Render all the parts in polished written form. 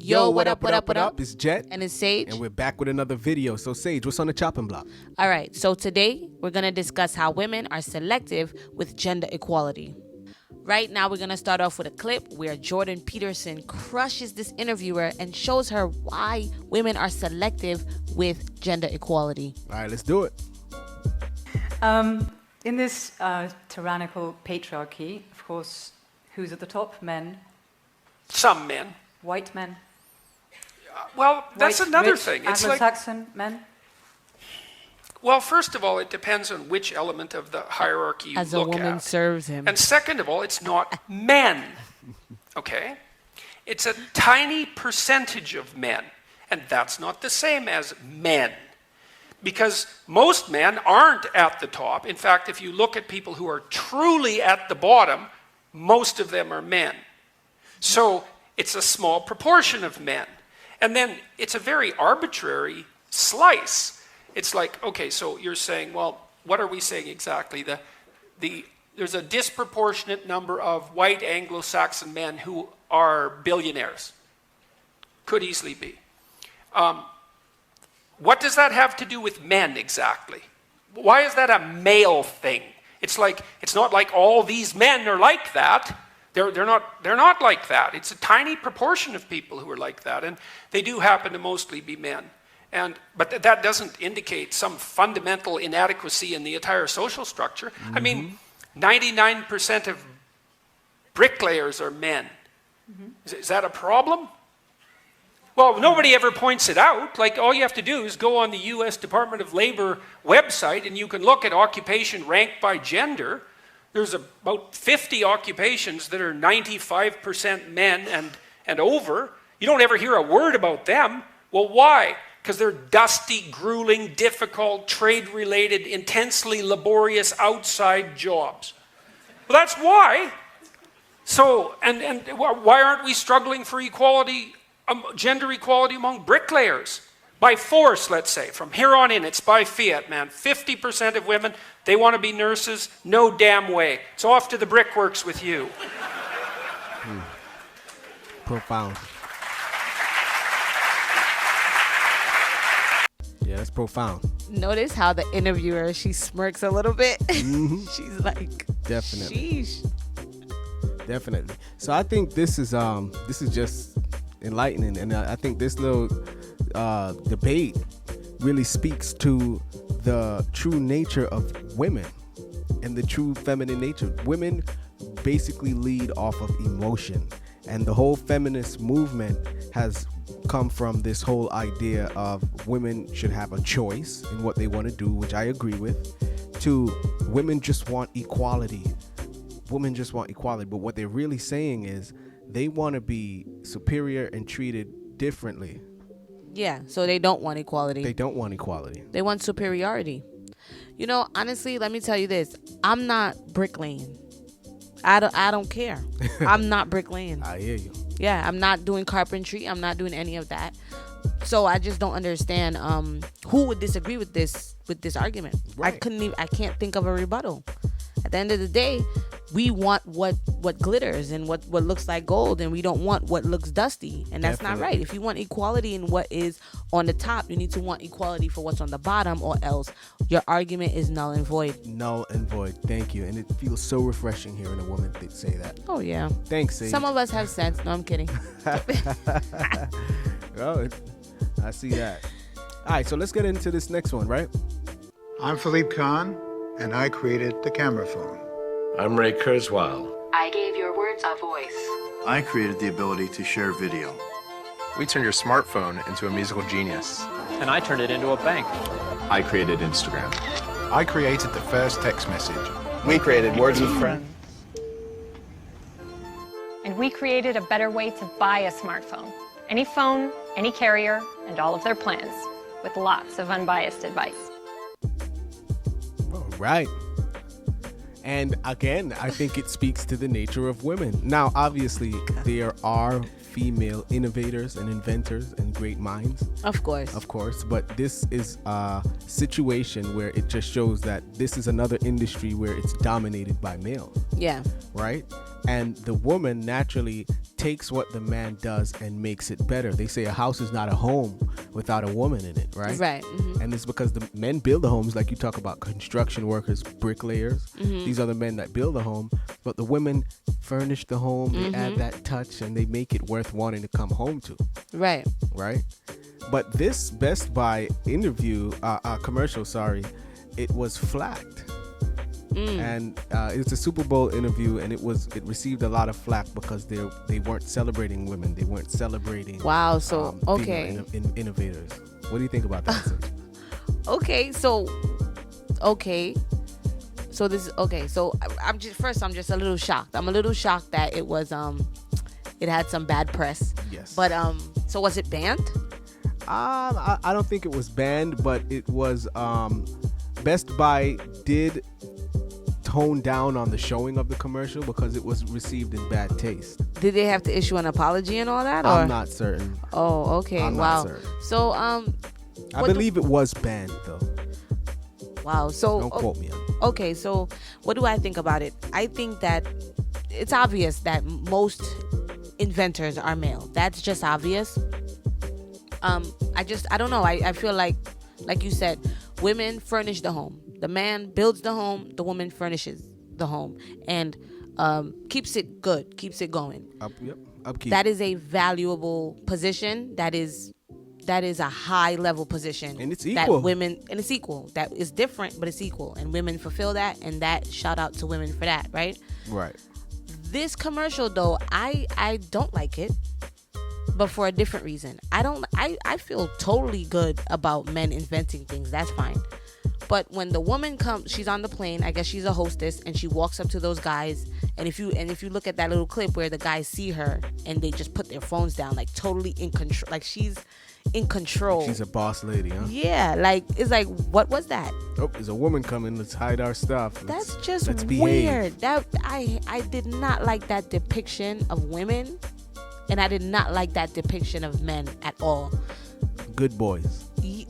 Yo, what up, what up, what up? It's Jet. And it's Sage. And we're back with another video. So, Sage, what's on the chopping block? All right, so today we're going to discuss how women are selective with gender equality. Right now, we're going to start off with a clip where Jordan Peterson crushes this interviewer and shows her why women are selective with gender equality. All right, let's do it. In this tyrannical patriarchy, of course, who's at the top? Men. Some men. White men. Well, that's White, another rich, thing. It's Anglo-Saxon men. Well, first of all, it depends on which element of the hierarchy you As a look woman at. serves him. And second of all, it's not men. Okay? It's a tiny percentage of men. And that's not the same as men. Because most men aren't at the top. In fact, if you look at people who are truly at the bottom, most of them are men. So it's a small proportion of men. And then it's a very arbitrary slice. It's like, okay, so you're saying, well, what are we saying exactly? There's a disproportionate number of white Anglo-Saxon men who are billionaires. Could easily be. What does that have to do with men exactly? Why is that a male thing? It's not like all these men are like that. They're not like that. It's a tiny proportion of people who are like that, and they do happen to mostly be men. But that doesn't indicate some fundamental inadequacy in the entire social structure. Mm-hmm. I mean, 99% of bricklayers are men. Mm-hmm. Is that a problem? Well, nobody ever points it out. Like, all you have to do is go on the U.S. Department of Labor website, and you can look at occupation ranked by gender. There's about 50 occupations that are 95% men and over. You don't ever hear a word about them. Well, why? Because they're dusty, grueling, difficult, trade-related, intensely laborious outside jobs. Well, that's why. So, and why aren't we struggling for equality, gender equality among bricklayers? By force, let's say. From here on in, it's by fiat, man. 50% of women, they want to be nurses. No damn way. It's off to the brickworks with you. Profound. Yeah, that's profound. Notice how the interviewer, she smirks a little bit. Mm-hmm. She's like, definitely. Sheesh. Definitely. So I think this is just enlightening, and I think this little debate really speaks to the true nature of women and the true feminine nature. Women basically lead off of emotion, and the whole feminist movement has come from this whole idea of women should have a choice in what they want to do, which I agree with, to women just want equality. Women just want equality, but what they're really saying is they want to be superior and treated differently. Yeah, so they don't want equality. They don't want equality. They want superiority. You know, honestly, let me tell you this. I'm not bricklaying. I don't care. I'm not bricklaying. I hear you. Yeah, I'm not doing carpentry. I'm not doing any of that. So I just don't understand who would disagree with this argument. Right. I can't think of a rebuttal. At the end of the day, we want what glitters and what looks like gold, and we don't want what looks dusty, and that's Definitely. not right. If you want equality in what is on the top, you need to want equality for what's on the bottom, or else your argument is null and void. Null and void. Thank you. And it feels so refreshing hearing a woman say that. Oh yeah. Thanks, Sage. Some of us have sense. No, I'm kidding. Oh, I see that. All right, so let's get into this next one, right? I'm Philippe Kahn, and I created the camera phone. I'm Ray Kurzweil. I gave your words a voice. I created the ability to share video. We turned your smartphone into a musical genius. And I turned it into a bank. I created Instagram. I created the first text message. We created Words with Friends. And we created a better way to buy a smartphone. Any phone, any carrier, and all of their plans, with lots of unbiased advice. All right. And again, I think it speaks to the nature of women. Now, obviously, there are female innovators and inventors and great minds. Of course. Of course. But this is a situation where it just shows that this is another industry where it's dominated by male. Yeah. Right? And the woman naturally takes what the man does and makes it better. They say a house is not a home without a woman in it, right? Right. Mm-hmm. And it's because the men build the homes, like you talk about construction workers, bricklayers. Mm-hmm. These are the men that build the home, but the women furnish the home, they add Mm-hmm. that touch, and they make it worth wanting to come home to, Right. right? But this Best Buy commercial, it was flagged. And it's a Super Bowl interview, and it received a lot of flack because they weren't celebrating women. They weren't celebrating. Wow. So female okay. Innovators. What do you think about that? Sid? Okay. So this okay. So I'm just a little shocked. I'm a little shocked that it was it had some bad press. Yes. But so was it banned? I don't think it was banned, but it was Best Buy did tone down on the showing of the commercial because it was received in bad taste. Did they have to issue an apology and all that? Or? I'm not certain. Oh, okay. I'm wow. not certain. So I believe it was banned though. Wow. So Don't quote me on it. okay. So what do I think about it? I think that it's obvious that most inventors are male. That's just obvious. I don't know. I feel like you said, women furnish the home. The man builds the home. The woman furnishes the home and keeps it good, keeps it going. Upkeep. That is a valuable position. That is a high level position. And it's equal. And it's equal. That is different, but it's equal. And women fulfill that. And that, shout out to women for that, right? Right. This commercial though, I don't like it. But for a different reason. I feel totally good about men inventing things. That's fine. But when the woman comes, she's on the plane, I guess she's a hostess, and she walks up to those guys, and if you look at that little clip where the guys see her and they just put their phones down, like totally in control, like she's in control. She's a boss lady, huh? Yeah, like it's like, what was that? Oh, there's a woman coming. Let's hide our stuff. That's just let's weird. behave. That I did not like that depiction of women, and I did not like that depiction of men at all. Good boys.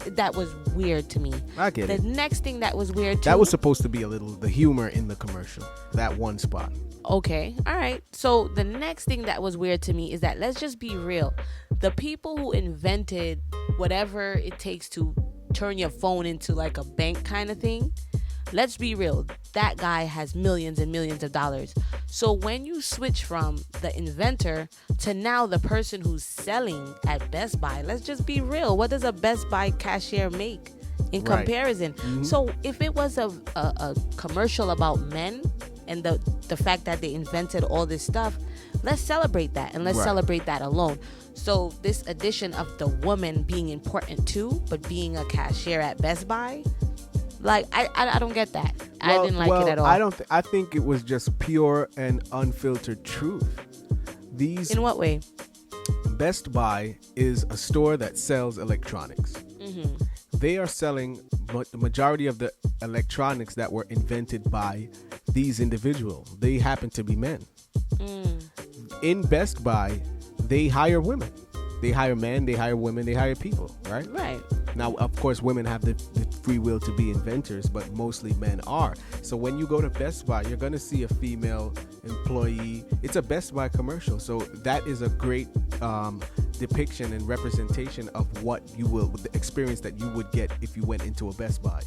That was weird to me. I get it. The next thing that was weird too. That was supposed to be a little the humor in the commercial. That one spot. Okay, all right. So the next thing that was weird to me is that, let's just be real. The people who invented whatever it takes to turn your phone into like a bank kind of thing, let's be real. That guy has millions and millions of dollars. So when you switch from the inventor to now the person who's selling at Best Buy, let's just be real. What does a Best Buy cashier make in comparison? Mm-hmm. So if it was a commercial about men and the fact that they invented all this stuff, let's celebrate that, and let's celebrate that alone. So this addition of the woman being important too, but being a cashier at Best Buy, like I don't get that. I didn't like it at all. I think it was just pure and unfiltered truth. In what way? Best Buy is a store that sells electronics. Mm-hmm. They are selling the majority of the electronics that were invented by these individuals. They happen to be men. In Best Buy, they hire women. They hire men, they hire women, they hire people, right? Right. Now, of course, women have the free will to be inventors, but mostly men are. So when you go to Best Buy, you're going to see a female employee. It's a Best Buy commercial. So that is a great depiction and representation of what you will, the experience that you would get if you went into a Best Buy.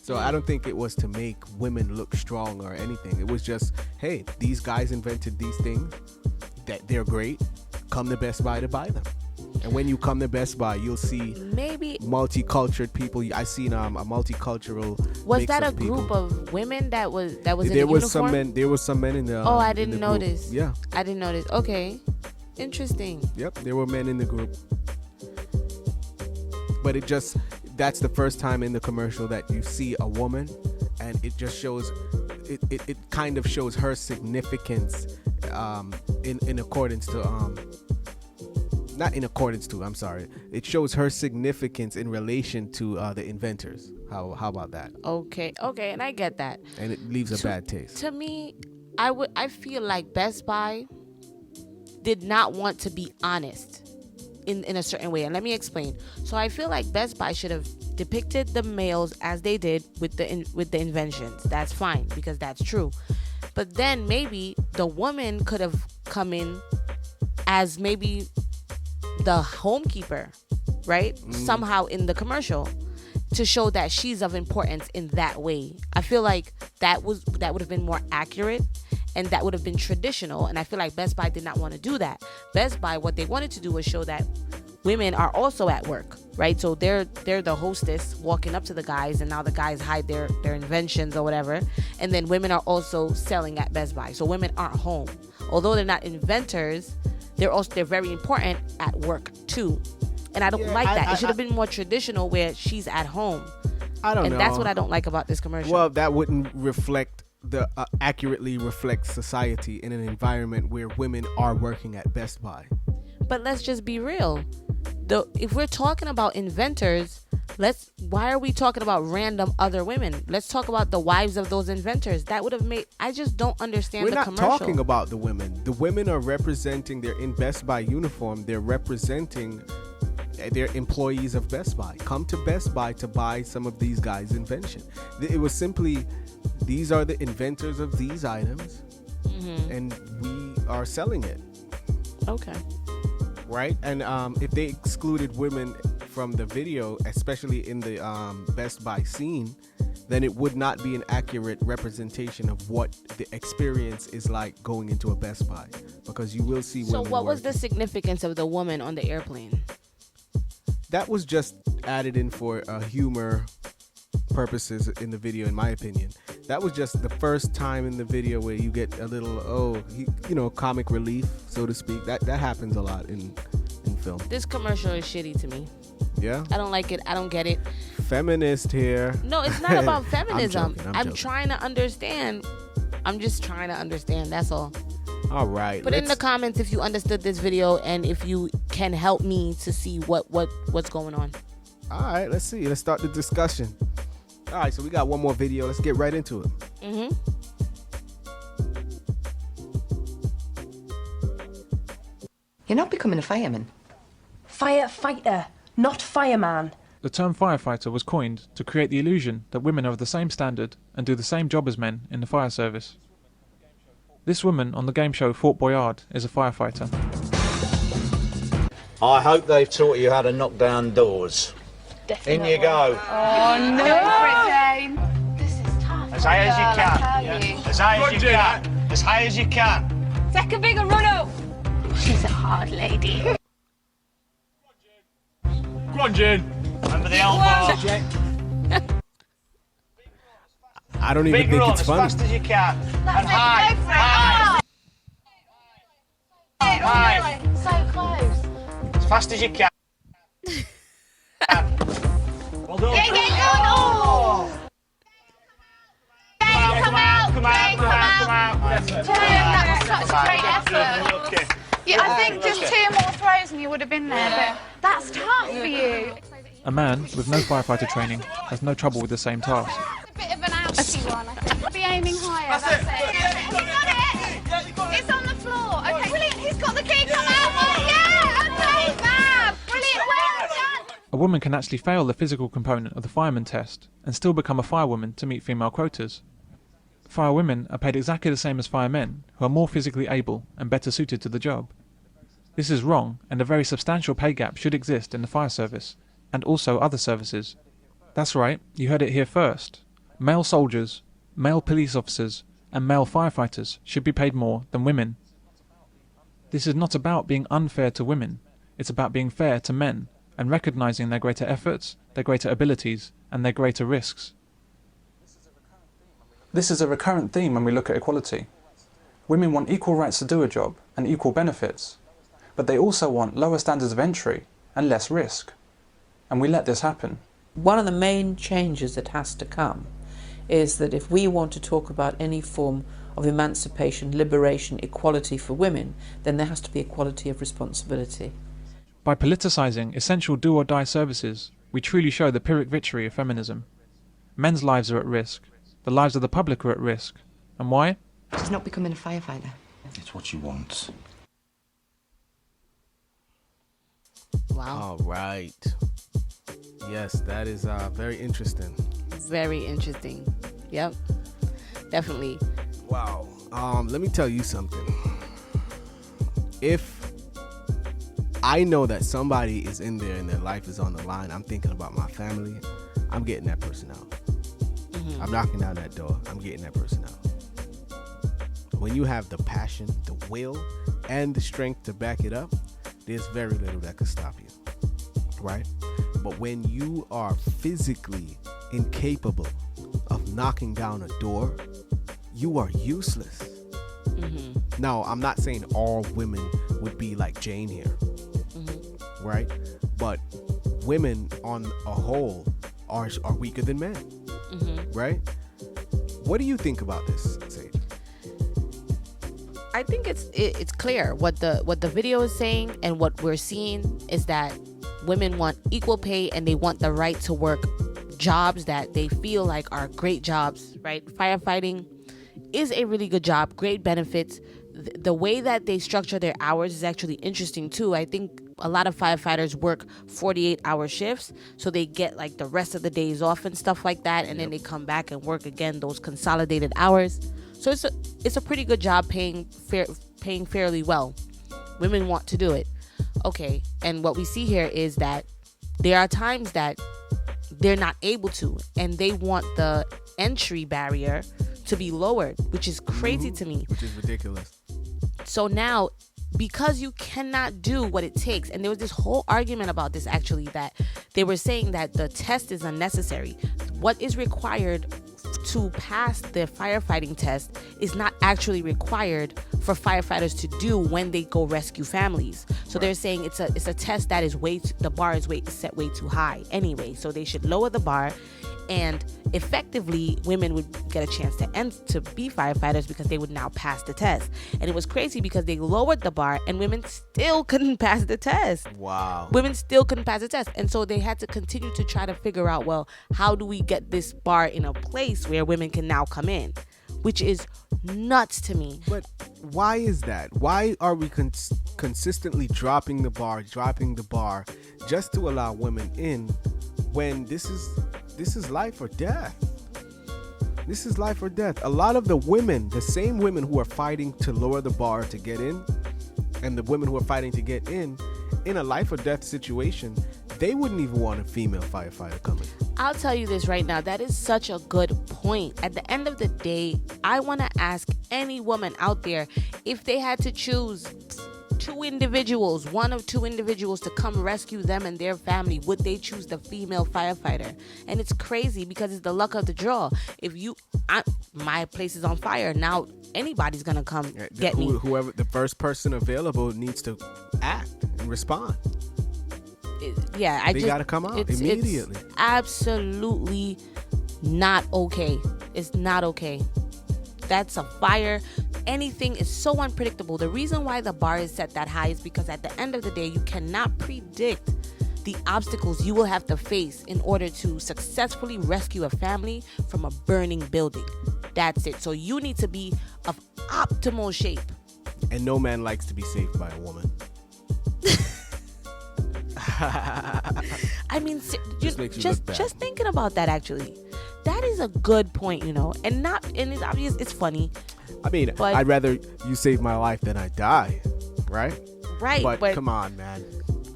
So I don't think it was to make women look strong or anything. It was just, hey, these guys invented these things, that they're great. Come to Best Buy to buy them. And when you come to Best Buy, you'll see maybe multicultural people. I seen a multicultural. Was mix that a of people. group of women that was in the There was uniform? some men. There was some men in the. Oh, I in didn't the notice. group. Yeah. I didn't notice. Okay, interesting. Yep, there were men in the group. But that's the first time in the commercial that you see a woman, and it just shows. It kind of shows her significance in accordance to not in accordance to, I'm sorry. It shows her significance in relation to the inventors. How about that? Okay, and I get that. And it leaves a bad taste. To me, I feel like Best Buy did not want to be honest in a certain way. And let me explain. So I feel like Best Buy should have depicted the males as they did with the inventions. That's fine, because that's true. But then maybe the woman could have come in as maybe the homekeeper, right? Somehow in the commercial, to show that she's of importance in that way. I feel like that would have been more accurate, and that would have been traditional. And I feel like Best Buy did not want to do that. Best Buy, what they wanted to do was show that women are also at work, right? So they're the hostess walking up to the guys, and now the guys hide their inventions or whatever. And then women are also selling at Best Buy. So women aren't home. Although they're not inventors, they're very important at work too. And I don't like that. It should have been more traditional where she's at home. I don't know. And that's what I don't like about this commercial. Well, that wouldn't accurately reflect society in an environment where women are working at Best Buy. But let's just be real. If we're talking about inventors, why are we talking about random other women? Let's talk about the wives of those inventors. That would have made, I just don't understand the commercial. We're not talking about the women. The women are representing, they're in Best Buy uniform. They're representing, they're employees of Best Buy. Come to Best Buy to buy some of these guys' invention. It was simply, these are the inventors of these items, and we are selling it. Okay. Right? And if they excluded women from the video, especially in the Best Buy scene, then it would not be an accurate representation of what the experience is like going into a Best Buy, because you will see women. So what was working. the significance of the woman on the airplane? That was just added in for humor purposes in the video, in my opinion. That was just the first time in the video where you get a little, comic relief, so to speak. That happens a lot in film. This commercial is shitty to me. Yeah? I don't like it. I don't get it. Feminist here. No, it's not about feminism. I'm I'm joking. trying to understand. I'm just trying to understand. That's all. All right. Put in the comments if you understood this video and if you can help me to see what's going on. All right, let's see. Let's start the discussion. All right, so we got one more video. Let's get right into it. You're not becoming a fireman. Firefighter, not fireman. The term firefighter was coined to create the illusion that women are of the same standard and do the same job as men in the fire service. This woman on the game show Fort Boyard is a firefighter. I hope they've taught you how to knock down doors. Definitely. In you go. Oh no! This is tough. As high as you can. As high as you can. As high as you can. Take a bigger run up. She's a hard lady. Go on, Jane. Remember the elbow. I don't even Big think run it's as funny. fast as you can. That's And high. it, go for High. it. High. So close. As fast as you can. Well done. Get going. Oh. Jane, come out. Come out. Jane, Come out. Jane, that was such a great effort. Okay. Yeah, I think just 2 more throws and you would have been there, but that's tough for you. A man with no firefighter training has no trouble with the same task. A bit of an outsy one, I think. Be aiming higher, that's it. You got it! It's on the floor. Okay, brilliant. He's got the key. Come out. Yeah, okay, fab. Brilliant. Well done. A woman can actually fail the physical component of the fireman test and still become a firewoman to meet female quotas. Firewomen are paid exactly the same as firemen, who are more physically able and better suited to the job. This is wrong, and a very substantial pay gap should exist in the fire service, and also other services. That's right, you heard it here first. Male soldiers, male police officers, and male firefighters should be paid more than women. This is not about being unfair to women, it's about being fair to men, and recognising their greater efforts, their greater abilities, and their greater risks. This is a recurrent theme when we look at equality. Women want equal rights to do a job and equal benefits, but they also want lower standards of entry and less risk. And we let this happen. One of the main changes that has to come is that if we want to talk about any form of emancipation, liberation, equality for women, then there has to be equality of responsibility. By politicising essential do-or-die services, we truly show the Pyrrhic victory of feminism. Men's lives are at risk. The lives of the public are at risk. And why? She's not becoming a firefighter. It's what you want. Wow. All right. Yes, that is very interesting. Very interesting. Yep. Definitely. Wow. Let me tell you something. If I know that somebody is in there and their life is on the line. I'm thinking about my family. I'm getting that person out. I'm knocking down that door. I'm getting that person out. When you have the passion, the will, and the strength to back it up, there's very little that could stop you, right? But when you are physically incapable of knocking down a door, you are useless. Now, I'm not saying all women would be like Jane here, right? But women on a whole are weaker than men, right? What do you think about this, Sage? I think it's clear what the video is saying, and what we're seeing is that women want equal pay and they want the right to work jobs that they feel like are great jobs, right? Firefighting is a really good job, great benefits. The way that they structure their hours is actually interesting too. I think a lot of firefighters work 48-hour shifts, so they get like the rest of the days off and stuff like that, and then they come back and work again those consolidated hours. So it's a pretty good job, paying fairly well. Women want to do it. Okay, and what we see here is that there are times that they're not able to, and they want the entry barrier to be lowered, which is crazy to me. Which is ridiculous. So now, because you cannot do what it takes, and there was this whole argument about this actually, that they were saying that the test is unnecessary. What is required to pass the firefighting test is not actually required for firefighters to do when they go rescue families. So they're saying it's a test that is the bar is set way too high anyway. So they should lower the bar, and effectively women would get a chance to be firefighters because they would now pass the test. And it was crazy because they lowered the bar and women still couldn't pass the test. Wow. Women still couldn't pass the test. And so they had to continue to try to figure out, well, how do we get this bar in a place where women can now come in? Which is nuts to me. But why is that? Why are we consistently dropping the bar just to allow women in, when this is life or death? This is life or death. A lot of the women, the same women who are fighting to lower the bar to get in, and the women who are fighting to get in a life or death situation, they wouldn't even want a female firefighter coming. I'll tell you this right now. That is such a good point. At the end of the day, I want to ask any woman out there, if they had to choose one of two individuals to come rescue them and their family, would they choose the female firefighter? And it's crazy because it's the luck of the draw. My place is on fire now, anybody's gonna come get me. Whoever the first person available needs to act and respond. They gotta come out immediately. It's absolutely not okay. It's not okay. That's a fire. Anything is so unpredictable. The reason why the bar is set that high is because at the end of the day, you cannot predict the obstacles you will have to face in order to successfully rescue a family from a burning building. That's it. So you need to be of optimal shape. And no man likes to be saved by a woman. I mean, just thinking about that, actually, that is a good point, and it's obvious, it's funny. I mean, but I'd rather you save my life than I die, right? Right. But come on, man.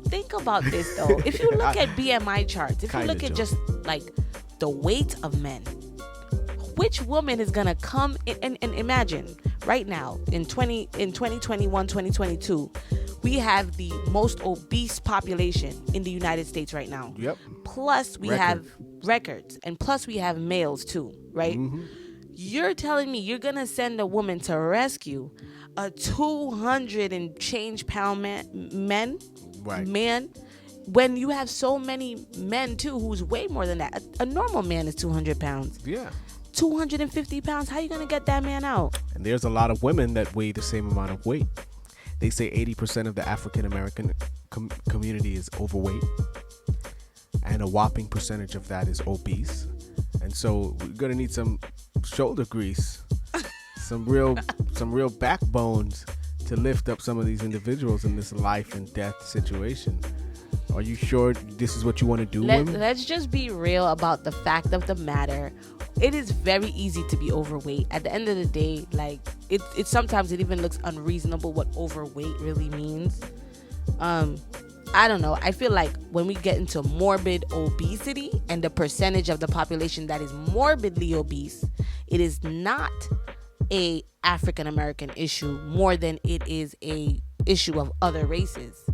Think about this though. If you look at BMI charts, if you look at just like the weight of men, which woman is gonna come in, and imagine right now in 2021, 2022. We have the most obese population in the United States right now. Yep. Plus we have records, and plus we have males too, right? Mm-hmm. You're telling me you're gonna send a woman to rescue a 200 and change pound man, when you have so many men too who's way more than that. A normal man is 200 pounds. Yeah. 250 pounds. How you gonna get that man out? And there's a lot of women that weigh the same amount of weight. They say 80% of the African American community is overweight, and a whopping percentage of that is obese. And so we're gonna need some shoulder grease, some real backbones to lift up some of these individuals in this life and death situation. Are you sure this is what you want to do? Let's just be real about the fact of the matter. It is very easy to be overweight. At the end of the day, like it sometimes it even looks unreasonable what overweight really means. I don't know. I feel like when we get into morbid obesity and the percentage of the population that is morbidly obese, it is not a African American issue more than it is a issue of other races.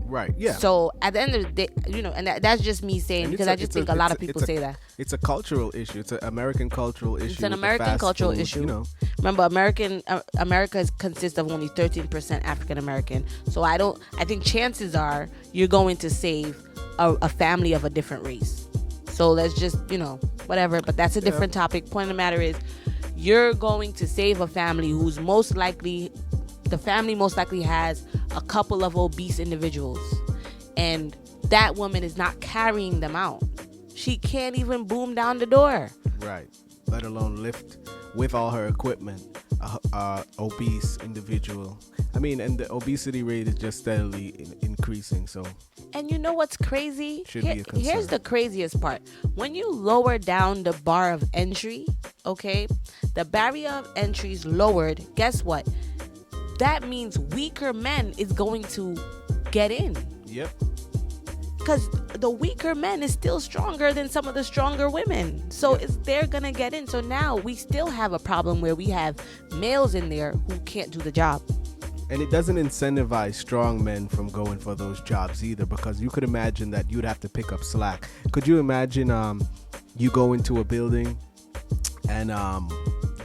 Right. Yeah. So at the end of the day, and that's just me saying, because I just think a lot of people say that. It's a cultural issue. It's an American cultural issue. It's an American cultural issue. Remember, America consists of only 13% African American. So I think chances are you're going to save a family of a different race. So let's just, whatever. But that's a different topic. Point of the matter is, you're going to save a family who's the family most likely has a couple of obese individuals, and that woman is not carrying them out. She can't even boom down the door. Right. Let alone lift with all her equipment obese individual. I mean, and the obesity rate is just steadily increasing. So. And you know what's crazy? Should be a concern. Here's the craziest part. When you lower down the bar of entry, okay, the barrier of entry is lowered. Guess what? That means weaker men is going to get in. Yep. Because the weaker men is still stronger than some of the stronger women. So they're going to get in. So now we still have a problem where we have males in there who can't do the job. And it doesn't incentivize strong men from going for those jobs either, because you could imagine that you'd have to pick up slack. Could you imagine you go into a building and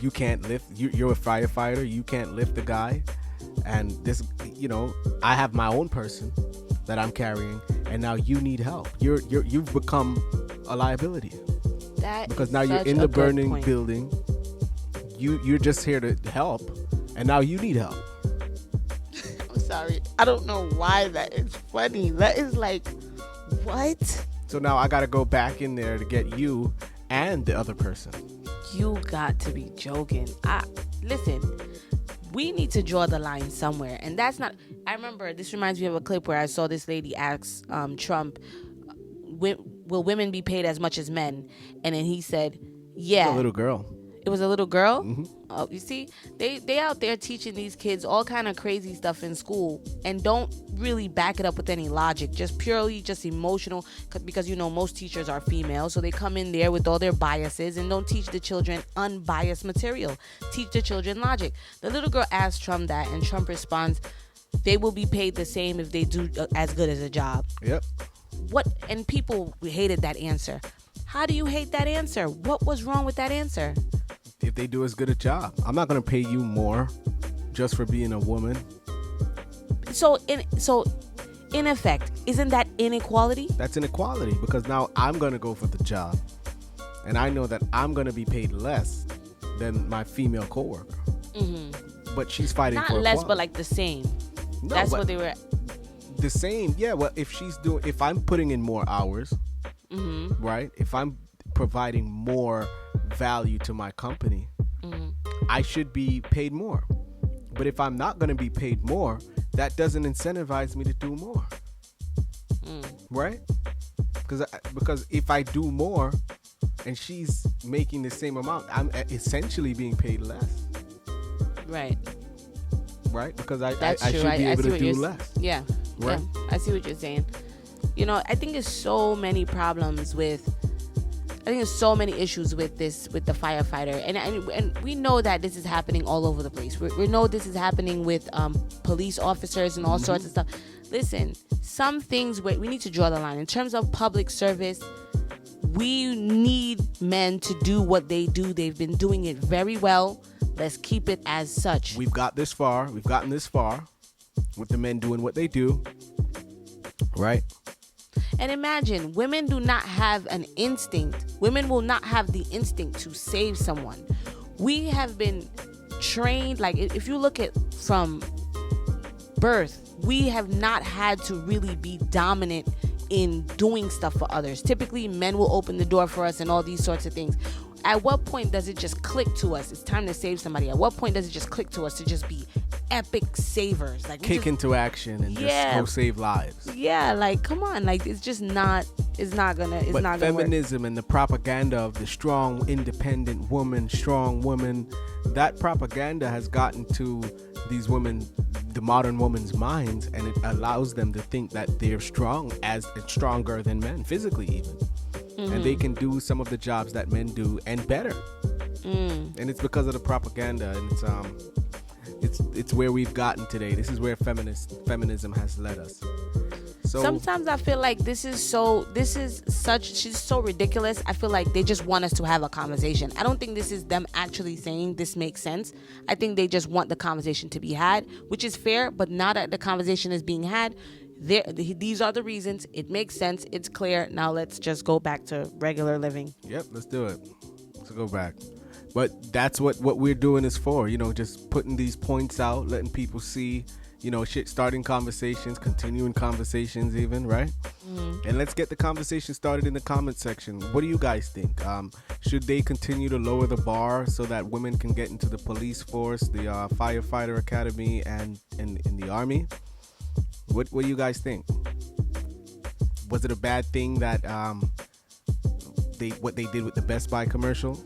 you can't lift, you're a firefighter, you can't lift the guy, and this, I have my own person that I'm carrying, and now you need help. You've become a liability. Because now you're in the burning building. You're just here to help, and now you need help. I'm sorry. I don't know why that is funny. That is like, what? So now I got to go back in there to get you and the other person. You got to be joking. Listen, we need to draw the line somewhere. And that's not... I remember, this reminds me of a clip where I saw this lady ask Trump, will women be paid as much as men? And then he said, yeah. It's a little girl. It was a little girl? Mm-hmm. Oh, you see, they out there teaching these kids all kind of crazy stuff in school and don't really back it up with any logic, just purely just emotional, because most teachers are female, so they come in there with all their biases and don't teach the children unbiased material. Teach the children logic. The little girl asked Trump that, and Trump responds, they will be paid the same if they do as good as a job. Yep. What? And people hated that answer. How do you hate that answer? What was wrong with that answer? If they do as good a job. I'm not going to pay you more just for being a woman. So in effect, isn't that inequality? That's inequality, because now I'm going to go for the job, and I know that I'm going to be paid less than my female coworker. Mm-hmm. But she's fighting not for less, equality. but like the same. No, that's what they were. The same, yeah. Well, if I'm putting in more hours, mm-hmm. right? If I'm providing more value to my company, mm-hmm. I should be paid more. But if I'm not going to be paid more, that doesn't incentivize me to do more. Right? Because if I do more and she's making the same amount, I'm essentially being paid less. Right. Right? Because I That's true. should be able to do less. Yeah. Right? Yeah. I see what you're saying. I think there's so many problems there's so many issues with the firefighter, and we know that this is happening all over the place. We know this is happening with police officers and all mm-hmm. sorts of stuff. Listen, some things we need to draw the line in terms of public service. We need men to do what they do. They've been doing it very well. Let's keep it as such. We've gotten this far with the men doing what they do, right? And imagine, women do not have an instinct. Women will not have the instinct to save someone. We have been trained, like if you look at from birth, we have not had to really be dominant in doing stuff for others. Typically, men will open the door for us and all these sorts of things. At what point does it just click to us? It's time to save somebody. At what point does it just click to us to just be epic savers? Like kick into action and just go save lives. Yeah, like come on, like it's just not It's not gonna But work. feminism and the propaganda of the strong, independent woman, strong woman, that propaganda has gotten to these women, the modern woman's minds, and it allows them to think that they're strong, as stronger than men, physically even. And they can do some of the jobs that men do and better. And it's because of the propaganda, and it's where we've gotten today. This is where feminism has led us. So sometimes I feel like she's so ridiculous. I feel like they just want us to have a conversation. I don't think this is them actually saying this makes sense. I think they just want the conversation to be had, which is fair. But now that the conversation is being had, these are the reasons. It makes sense. It's clear. Now let's just go back to regular living. Yep, let's do it. Let's go back. But that's what we're doing is for, just putting these points out, letting people see, starting conversations, continuing conversations even, right? And let's get the conversation started in the comment section. What do you guys think? Should they continue to lower the bar so that women can get into the police force, the firefighter academy, and in the army? What do you guys think? Was it a bad thing that what they did with the Best Buy commercial?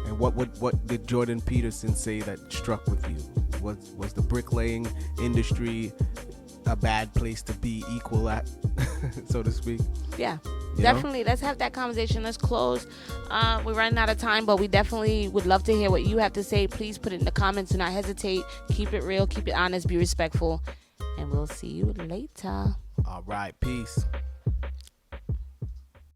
And what did Jordan Peterson say that struck with you? Was the bricklaying industry a bad place to be equal at, so to speak? Yeah, definitely. Let's have that conversation. Let's close. We're running out of time, but we definitely would love to hear what you have to say. Please put it in the comments. Do not hesitate. Keep it real. Keep it honest. Be respectful. And we'll see you later. All right. Peace.